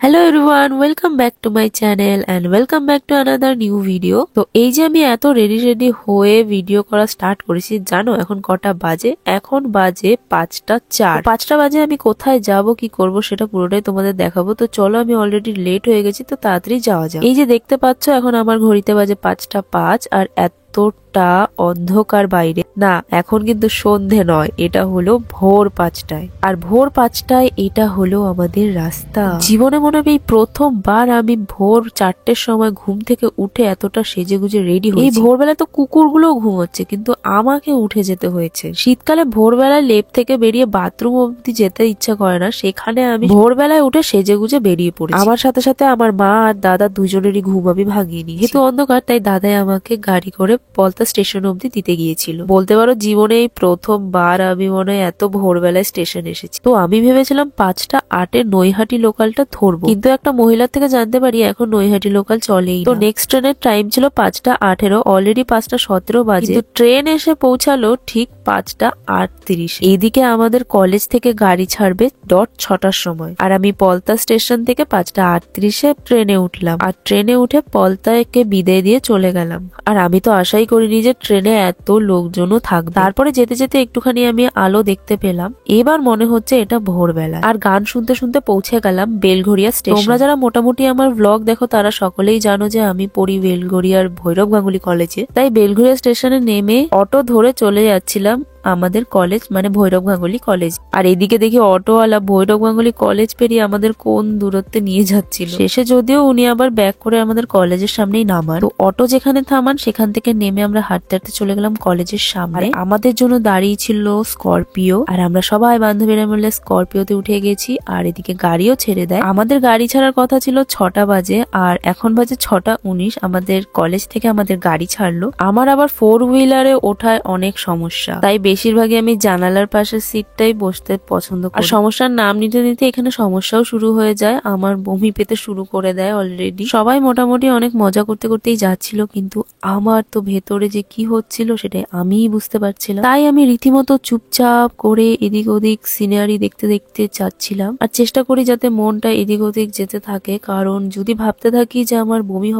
Hello everyone, welcome back to my channel and welcome back to another new video. তো এই যে আমি এত রেডি হয়ে ভিডিও করা স্টার্ট করেছি, জানো এখন কটা বাজে? এখন বাজে 5:04। 5টা বাজে আমি কোথায় যাব কি করব সেটা পুরোটাই তোমাদের দেখাবো। তো চলো, আমি অলরেডি লেট হয়ে গেছি, তো তাড়াতাড়ি যাওয়া যাক। এই যে দেখতে পাচ্ছ, এখন আমার ঘড়িতে বাজে 5:05 আর এতটা অন্ধকার বাইরে না। এখন কিন্তু সন্ধে নয়, এটা হলো ভোর 5টায়। আর ভোর 5টায় এটা হলো আমাদের রাস্তা। জীবনে মনে হয় এই প্রথমবার আমি ভোর 4টের সময় ঘুম থেকে উঠে এতটা সেজে গুজে রেডি হই। এই ভোরবেলা তো কুকুরগুলো ঘুমোচ্ছে, কিন্তু আমাকে উঠে যেতে হয়েছে। শীতকালে ভোরবেলায় লেপ থেকে বেরিয়ে বাথরুম অব্দি যেতে ইচ্ছা করে না, সেখানে আমি ভোরবেলায় উঠে সেজে গুজে বেরিয়ে পড়ি। আমার সাথে সাথে আমার মা আর দাদা দুজনেরই ঘুম আমি ভাঙিয়ে নি। যেহেতু অন্ধকার, তাই দাদাই আমাকে গাড়ি করে পলতা স্টেশন অব্দি দিতে গিয়েছিল। বলতে পারো জীবনে এই প্রথমবার আমি মনে হয় এত ভোরবেলায় স্টেশন এসেছি। তো আমি ভেবেছিলাম 5:08 নৈহাটি লোকালটা ধরবো, কিন্তু একটা মহিলার থেকে জানতে পারি এখন নৈহাটি লোকাল চলেই। তো নেক্সট ট্রেনের টাইম ছিল 5:18। অলরেডি 5:17 বাজে, কিন্তু ট্রেন এসে পৌঁছালো ঠিক 5:38। এইদিকে আমাদের কলেজ থেকে গাড়ি ছাড়বে 6টার সময়, আর আমি পলতা স্টেশন থেকে 5:38 ট্রেনে উঠলাম। আর ট্রেনে উঠে পলতাকে বিদায় দিয়ে চলে গেলাম। আর আমি তো আশাই করিনি যে ট্রেনে এত লোকজনও থাকবে। তারপরে যেতে যেতে একটুখানি আমি আলো দেখতে পেলাম। এবার মনে হচ্ছে এটা ভোরবেলা। আর গান শুনতে শুনতে পৌঁছে গেলাম বেলঘরিয়া স্টেশন। তোমরা যারা মোটামুটি আমার ব্লগ দেখো তারা সকলেই জানো যে আমি পড়ি বেলঘরিয়ার ভৈরব গাঙ্গুলি কলেজে। তাই বেলঘরিয়া স্টেশনে নেমে অটো ধরে চলে যাচ্ছিলাম আমাদের কলেজ, মানে ভৈরব গাঙ্গুলি কলেজ। আর এদিকে দেখি অটোওয়ালা ভৈরব গাঙ্গুলি কলেজ পেরিয়ে আমাদের কোন দূরত্বে নিয়ে যাচ্ছিল। শেষে যদিও উনি আবার ব্যাক করে আমাদের কলেজের সামনেই নামান। তো অটো যেখানে থামান সেখান থেকে নেমে আমরা হাঁটতে হাঁটতে চলে গেলাম কলেজের সামনে। আমাদের জন্য দাঁড়িয়ে ছিল স্করপিও, আর আমরা সবাই বান্ধবীরা মিলে স্করপিওতে উঠে গেছি। আর এদিকে গাড়িও ছেড়ে দেয়। আমাদের গাড়ি ছাড়ার কথা ছিল 6টা বাজে, আর এখন বাজে 6:19। আমাদের কলেজ থেকে আমাদের গাড়ি ছাড়লো। আমার আবার 4 হুইলারে ওঠায় অনেক সমস্যা, তাই বেশিরভাগই আমি জানালার পাশের সিটটাই বসতে পছন্দ করি। আর সমস্যার নাম নিতে নিতে এখানে সমস্যাও শুরু হয়ে যায়। আমার বমি পেতে শুরু করে দেয় অলরেডি। সবাই মোটামুটি অনেক মজা করতে করতেই যাচ্ছিল, কিন্তু আমার তো ভেতরে যে কি হচ্ছিল সেটাই আমিই বুঝতে পারছিলাম। তাই আমি রীতিমতো চুপচাপ করে এদিক ওদিক সিনারি দেখতে দেখতে যাচ্ছিলাম। আর চেষ্টা করি যাতে মনটা এদিক ওদিক যেতে থাকে, কারণ যদি ভাবতে থাকি যে আমার বমি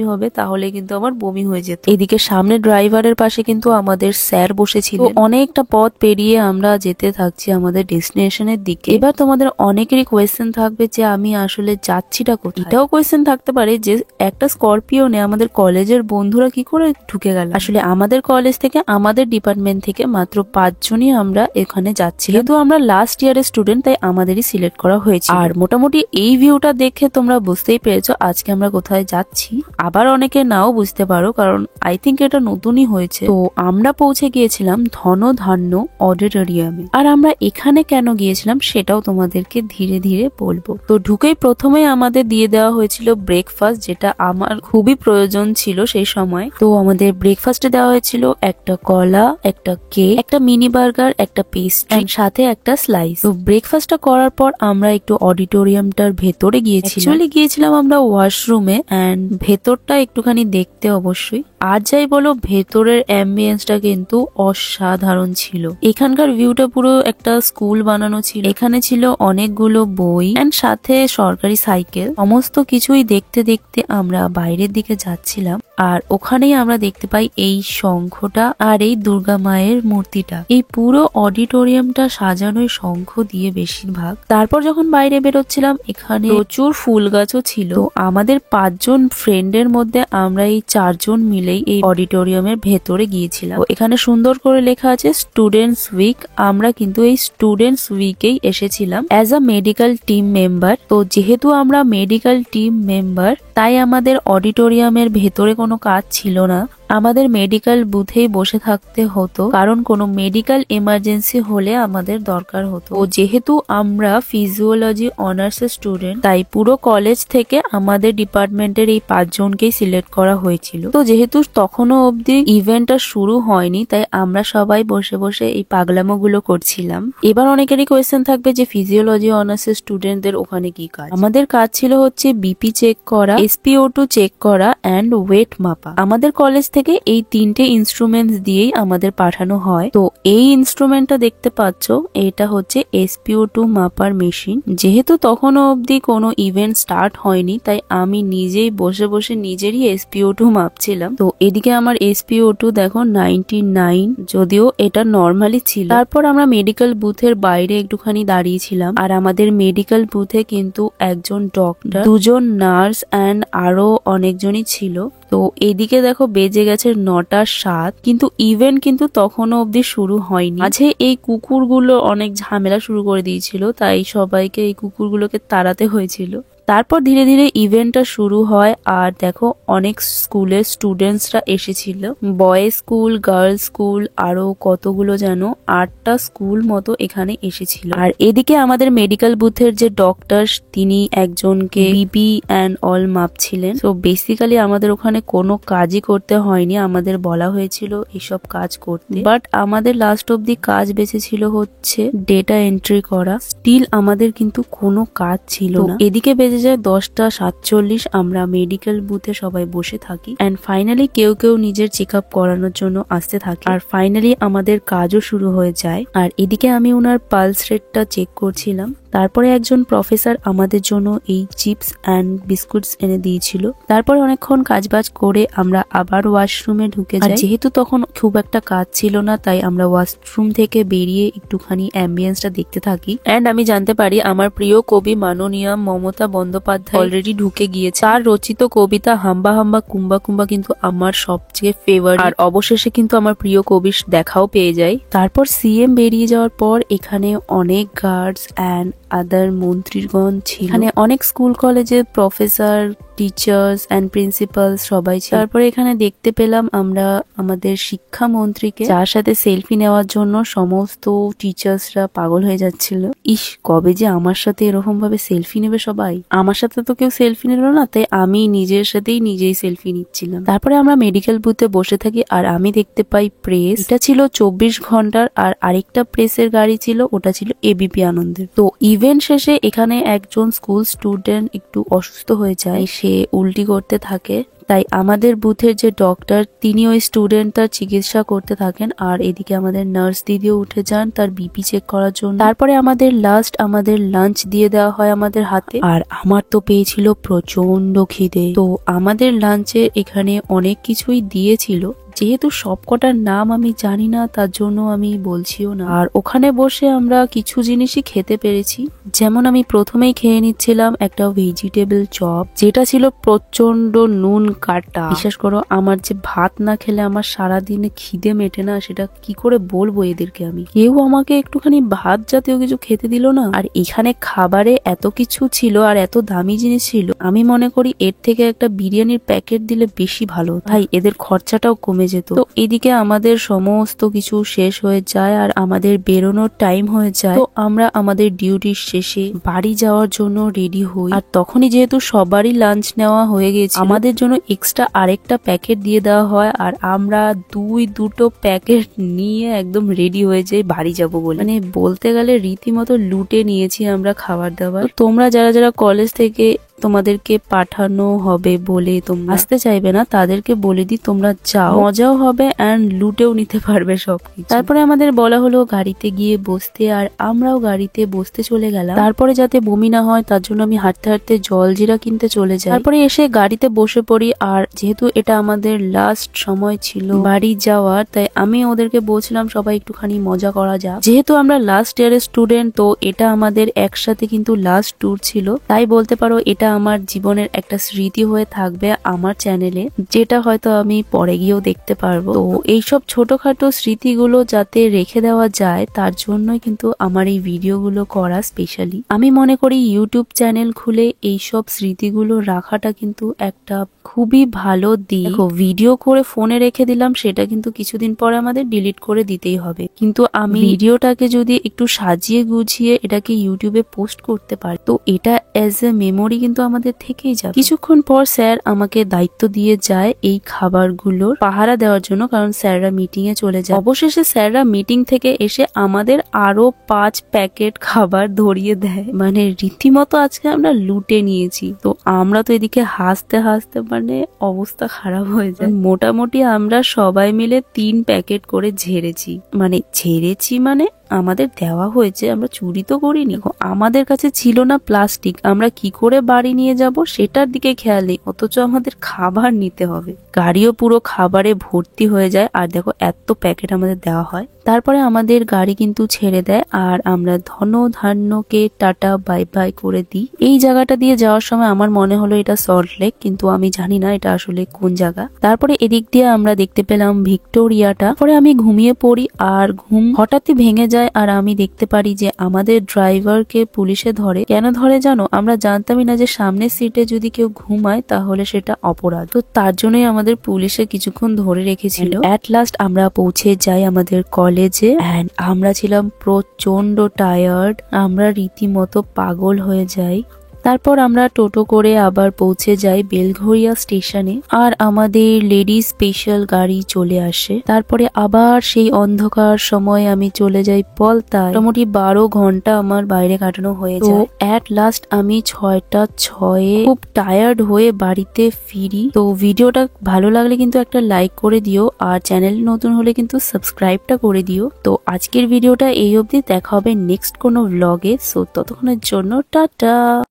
হবে তাহলে কিন্তু আমার বমি হয়ে যেত। এদিকে সামনে ড্রাইভারের পাশে কিন্তু আমাদের স্যার বসেছিল। অনেকটা পথ পেরিয়ে আমরা যেতে থাকছি আমাদের ডেস্টিনেশনের দিকে। এবার তোমাদের অনেকেরই কোয়েশ্চেন থাকবে যে আমি আসলে যাচ্ছিটা কোথায়। এটাও কোয়েশ্চেন থাকতে পারে যে একটা স্করপিওনে আমাদের কলেজের বন্ধুরা কি করে ঢুকে গেল। আসলে আমাদের কলেজ থেকে, আমাদের ডিপার্টমেন্ট থেকে মাত্র 5 জনই আমরা এখানে যাচ্ছি। যেহেতু আমরা লাস্ট ইয়ারের স্টুডেন্ট, তাই আমাদেরই সিলেক্ট করা হয়েছে। আর মোটামুটি এই ভিউটা দেখে তোমরা বুঝতেই পেরেছো আজকে আমরা কোথায় যাচ্ছি। আবার অনেকে নাও বুঝতে পারো, কারণ আই থিঙ্ক এটা নতুনই হয়েছে। তো আমরা পৌঁছে গিয়েছিলাম ধনধান্য অডিটোরিয়ামে। আর আমরা এখানে কেন গিয়েছিলাম সেটাও তোমাদেরকে ধীরে ধীরে বলবো। তো ঢুকেই প্রথমে আমাদের দিয়ে দেওয়া হয়েছিল ব্রেকফাস্ট, যেটা আমার খুবই প্রয়োজন ছিল সেই সময়। তো আমাদের ব্রেকফাস্টে দেওয়া হয়েছিল একটা কলা, একটা কেক, একটা মিনি বার্গার, একটা পেস্ট্রি, সাথে একটা স্লাইস। তো ব্রেকফাস্টটা করার পর আমরা একটু অডিটোরিয়ামটার ভেতরে গিয়েছিলাম আমরা ওয়াশরুমে। এন্ড ভেতরটা একটুখানি দেখতে অবশ্যই। আর যাই বলো, ভেতরের অ্যাম্বিয়েন্সটা কিন্তু অসাধারণ ছিল। এখানকার ভিউটা পুরো একটা স্কুল বানানো ছিল। এখানে ছিল অনেকগুলো বই এন্ড সাথে সরকারি সাইকেল। সমস্ত কিছুই দেখতে দেখতে আমরা বাইরের দিকে যাচ্ছিলাম। আর ওখানেই আমরা দেখতে পাই এই শঙ্খটা আর এই দুর্গা মায়ের মূর্তিটা। এই পুরো অডিটোরিয়ামটা সাজানোই শঙ্খ দিয়ে বেশিরভাগ। তারপর যখন বাইরে বেরোচ্ছিলাম, এখানে প্রচুর ফুল গাছও ছিল। আমাদের 5 জন ফ্রেন্ডের মধ্যে আমরা এই 4 জন মিলেই এই অডিটোরিয়ামের ভেতরে গিয়েছিলাম। এখানে সুন্দর করে লেখা আছে স্টুডেন্টস উইক। আমরা কিন্তু এই স্টুডেন্টস উইকেই এসেছিলাম as a medical team member. তো যেহেতু আমরা মেডিকেল টিম মেম্বার, তাই আমাদের অডিটোরিয়ামের ভেতরে কোনো কাজ ছিল না। আমাদের মেডিকেল বুথেই বসে থাকতে হতো, কারণ কোনো মেডিকেল এমার্জেন্সি হলে আমাদের দরকার হতো। ও যেহেতু আমরা ফিজিওলজি অনার্স স্টুডেন্ট, তাই পুরো কলেজ থেকে আমাদের ডিপার্টমেন্টের এই 5 জনকেই সিলেক্ট করা হয়েছিল। তো যেহেতু তখনও অবধি ইভেন্টটা শুরু হয়নি, তাই আমরা সবাই বসে বসে এই পাগলামো গুলো করছিলাম। এবার অনেকেরই কোয়েশ্চেন থাকবে যে ফিজিওলজি অনার্স স্টুডেন্টদের ওখানে কি কাজ। আমাদের কাজ ছিল হচ্ছে বিপি চেক করা, SpO2 চেক করা এন্ড ওয়েট মাপা। আমাদের কলেজ থেকে থেকে এই 3টে ইনস্ট্রুমেন্টস দিয়েই আমাদের পাঠানো হয়। তো এই ইনস্ট্রুমেন্টটা দেখতে পাচ্ছ, এটা হচ্ছে SpO2 মাপার মেশিন। যেহেতু তখনও অবধি কোনো ইভেন্ট স্টার্ট হয়নি, তাই আমি নিজেই বসে বসে নিজেরই SpO2 মাপছিলাম। তো এদিকে আমার SpO2 দেখো 99, যদিও এটা নর্মালি ছিল। তারপর আমরা মেডিকেল বুথের বাইরে একটুখানি দাঁড়িয়েছিলাম, আর আমাদের মেডিকেল বুথে কিন্তু একজন ডক্টর, 2জন নার্স অ্যান্ড আরো অনেকজনই ছিল। তো এদিকে দেখো বেজে গেছে 9টা 7, কিন্তু ইভেন্ট কিন্তু তখনও অবধি শুরু হয়নি। মাঝে এই কুকুরগুলো অনেক ঝামেলা শুরু করে দিয়েছিল, তাই সবাইকে এই কুকুরগুলোকে তাড়াতে হয়েছিল। তারপর ধীরে ধীরে ইভেন্টটা শুরু হয়, আর দেখো অনেক স্কুলের স্টুডেন্টসরা এসেছিল। বয়েজ স্কুল, গার্লস স্কুল, আরো কতগুলো যেন 8টা স্কুল মতো এখানে এসেছিল। আর এদিকে আমাদের মেডিকেল বুথের যে ডক্টর, তিনি একজনকে বিপি অ্যান্ড অল মাপছিলেন। তো বেসিক্যালি আমাদের ওখানে কোনো কাজই করতে হয়নি, আমাদের বলা হয়েছিল এসব কাজ করতে, বাট আমাদের লাস্ট অব্দি কাজ বেঁচেছিল হচ্ছে ডেটা এন্ট্রি করা। স্টিল আমাদের কিন্তু কোনো কাজ ছিল না। এদিকে বেজে যায় 10টা 47, আমরা মেডিকেল বুথে সবাই বসে থাকি, এন্ড ফাইনালি কেউ কেউ নিজের চেক আপ করানোর জন্য আসতে থাকে, আর ফাইনালি আমাদের কাজও শুরু হয়ে যায়। আর এদিকে আমি ওনার পালস রেটটা চেক করছিলাম। তারপরে একজন প্রফেসর আমাদের জন্য এই চিপস অ্যান্ড বিস্কুটস এনে দিয়েছিল। তারপরে অনেকক্ষণ কাজবাজ করে আমরা আবার ওয়াশরুমে ঢুকে যাই। যেহেতু তখন খুব একটা কাজ ছিল না, তাই আমরা ওয়াশরুম থেকে বেরিয়ে একটুখানি অ্যাম্বিয়েন্সটা দেখতে থাকি। এন্ড আমি জানতে পারি আমার প্রিয় কবি মাননীয়া মমতা বন্দ্যোপাধ্যায় অলরেডি ঢুকে গিয়েছে। তার রচিত কবিতা হাম্বা হাম্বা কুম্বা কুম্বা কিন্তু আমার সবচেয়ে ফেভারিট। আর অবশেষে কিন্তু আমার প্রিয় কবির দেখাও পেয়ে যায়। তারপর সিএম বেরিয়ে যাওয়ার পর এখানে অনেক গার্ডস অ্যান্ড আদার মন্ত্রীগণ ছিল। এখানে অনেক স্কুল কলেজের প্রফেসর, টিচার্স অ্যান্ড প্রিন্সিপাল সবাই ছিল। তারপরে এখানে দেখতে পেলাম আমরা আমাদের শিক্ষামন্ত্রীকে, যার সাথে সেলফি নেওয়ার জন্য সমস্ত টিচার্সরা পাগল হয়ে যাচ্ছিল। ইস, কবে যে আমার সাথে এরকম ভাবে সেলফি নেবে সবাই। আমার সাথে তো কেউ সেলফি নিল না, তাই আমি নিজের সাথেই নিজেই সেলফি নিচ্ছিলাম। তারপরে আমরা মেডিকেল বুথে বসে থাকি, আর আমি দেখতে পাই প্রেস। এটা ছিল 24 ঘন্টার, আর আরেকটা প্রেসের গাড়ি ছিল, ওটা ছিল এবিপি আনন্দের। তো ইভেন্ট শেষে এখানে একজন স্কুল স্টুডেন্ট একটু অসুস্থ হয়ে যায়, সে উল্টি করতে থাকে। তাই আমাদের বুথের যে ডক্টর, তিনি ওই স্টুডেন্টটার চিকিৎসা করতে থাকেন, আর এদিকে আমাদের নার্স দিদিও উঠে যান তার বিপি চেক করার জন্য। তারপরে আমাদের লাঞ্চ দিয়ে দেওয়া হয় আমাদের হাতে, আর আমার তো পেয়েছিল প্রচন্ড খিদে। তো আমাদের লাঞ্চে এখানে অনেক কিছুই দিয়েছিল, যেহেতু সবকটার নাম আমি জানি না, তার জন্য আমি বলছিও না। আর ওখানে বসে আমরা কিছু জিনিসই খেতে পেরেছি। যেমন আমি প্রথমেই খেয়ে নিচ্ছিলাম একটা ভেজিটেবল চপ, যেটা ছিল প্রচন্ড নুন কাটা। বিশ্বাস করো, আমার যে ভাত না খেলে আমার সারাদিনে খিদে মেটে না, সেটা কি করে বলবো এদেরকে আমি। কেউ আমাকে একটুখানি ভাত জাতীয় কিছু খেতে দিল না। আর এখানে খাবারে এত কিছু ছিল আর এত দামি জিনিস ছিল, আমি মনে করি এর থেকে একটা বিরিয়ানির প্যাকেট দিলে বেশি ভালো। ভাই, এদের খরচাটাও কমে যেত। তো এদিকে আমাদের সমস্ত কিছু শেষ হয়ে যায়, আর আমাদের বেরোনোর টাইম হয়ে যায়। তো আমরা আমাদের ডিউটির শেষে বাড়ি যাওয়ার জন্য রেডি হই। আর তখনই যেহেতু সবারই লাঞ্চ নেওয়া হয়ে গেছে, আমাদের জন্য এক্সট্রা আরেকটা প্যাকেট দিয়ে দেওয়া হয়, আর আমরা দুটো প্যাকেট নিয়ে একদম রেডি হয়ে যাই বাড়ি যাব বলে। মানে বলতে গেলে রীতিমতো লুটে নিয়েছি আমরা খাবার দাবার। তোমরা যারা যারা কলেজ থেকে তোমাদেরকে পাঠানো হবে বলে তোমরা আসতে চাইবে না, তাদেরকে বলে দিই তোমরা যাও, মজাও হবে এন্ড লুটেও নিতে পারবে সবকিছু। তারপরে আমাদের বলা হলো গাড়িতে গিয়ে বসতে, আর আমরাও গাড়িতে বসতে চলে গেলাম। তারপরে যাতে বমি না হয় তার জন্য আমি হাঁটতে হাঁটতে জলজিরা কিনতে চলে যাই। তারপরে এসে গাড়িতে বসে পড়ি, আর যেহেতু এটা আমাদের লাস্ট সময় ছিল বাড়ি যাওয়ার, তাই আমি ওদেরকে বলছিলাম সবাই একটুখানি মজা করা যাক। যেহেতু আমরা লাস্ট ইয়ারের স্টুডেন্ট, তো এটা আমাদের একসাথে কিন্তু লাস্ট ট্যুর ছিল, তাই বলতে পারো এটা আমার জীবনের একটা স্মৃতি হয়ে থাকবে আমার চ্যানেলে, যেটা হয়তো আমি পরে গিয়েও দেখতে পারবো। তো এইসব ছোটখাটো স্মৃতিগুলো যাতে রেখে দেওয়া যায়, তার জন্যই কিন্তু আমার এই ভিডিওগুলো করা। স্পেশালি আমি মনে করি ইউটিউব চ্যানেল খুলে এইসব স্মৃতিগুলো রাখাটা কিন্তু একটা খুবই ভালো দিক। দেখো, ভিডিও করে ফোনে রেখে দিলাম, সেটা কিন্তু কিছুদিন পরে আমাদের ডিলিট করে দিতেই হবে, কিন্তু আমি ভিডিওটাকে যদি একটু সাজিয়ে গুছিয়ে এটাকে ইউটিউবে পোস্ট করতে পারি, তো এটা এজ এ মেমোরি কিন্তু আমাদের থেকেই যাবে। কিছুক্ষণ পর স্যার আমাকে দায়িত্ব দিয়ে যায় এই খাবারগুলোর পাহারা দেওয়ার জন্য, কারণ স্যাররা মিটিং এ চলে যায়। অবশেষে স্যাররা মিটিং থেকে এসে আমাদের আরো 5 প্যাকেট খাবার ধরিয়ে দেয়। মানে রীতিমতো আজকে আমরা লুটে নিয়েছি। তো আমরা তো এদিকে হাসতে হাসতে মানে অবস্থা খারাপ হয়ে যায়। মোটামুটি আমরা সবাই মিলে 3 প্যাকেট করে ঝেড়েছি। মানে আমাদের দেওয়া হয়েছে, আমরা চুরি তো করিনি। আমাদের কাছে ছিল না প্লাস্টিক, আমরা কি করে বাড়ি নিয়ে যাব সেটার দিকে খেয়াল নেই, অথচ আমাদের খাবার নিতে হবে। গাড়িও পুরো খাবারে ভর্তি হয়ে যায়। আর দেখো এত প্যাকেট আমাদের দেওয়া হয়। তারপরে আমাদের গাড়ি কিন্তু ছেড়ে দেয় আর আমরা ধনধান্যকে টাটা বাই বাই করে দিই। এই জায়গাটা দিয়ে যাওয়ার সময় আমার মনে হলো এটা সল্ট লেক, কিন্তু আমি জানি না এটা আসলে কোন জায়গা। তারপরে এদিক দিয়ে আমরা দেখতে পেলাম ভিক্টোরিয়াটা। পরে আমি ঘুমিয়ে পড়ি আর ঘুম হঠাৎই ভেঙে যায় আর আমি দেখতে পারি যে আমাদের ড্রাইভারকে পুলিশে ধরে। কেন ধরে জানো? আমরা জানতামই না যে সামনের সিটে যদি কেউ ঘুমায় তাহলে সেটা অপরাধ। তো তার জন্যই আমাদের পুলিশে কিছুক্ষণ ধরে রেখেছিল। এট লাস্ট আমরা পৌঁছে যাই আমাদের কলেজে। এন্ড আমরা ছিলাম প্রচন্ড টায়ার্ড, আমরা রীতিমতো পাগল হয়ে যাই। তারপর আমরা টোটো করে আবার পৌঁছে যাই বেলঘরিয়া স্টেশনে আর আমাদের লেডিস স্পেশাল গাড়ি চলে আসে। তারপরে আবার সেই অন্ধকার সময় আমি চলে যাই পলতায়। মোটামুটি 12 ঘন্টা আমার বাইরে কাটানো হয়ে যায়। এট লাস্ট আমি 6টা 6 খুব টায়ার্ড হয়ে বাড়িতে ফিরি। তো ভিডিওটা ভালো লাগলে কিন্তু একটা লাইক করে দিও আর চ্যানেল নতুন হলে কিন্তু সাবস্ক্রাইবটা করে দিও। তো আজকের ভিডিওটা এই অবধি, দেখা হবে নেক্সট কোনো ভ্লগে। সো ততক্ষণের জন্য টাটা।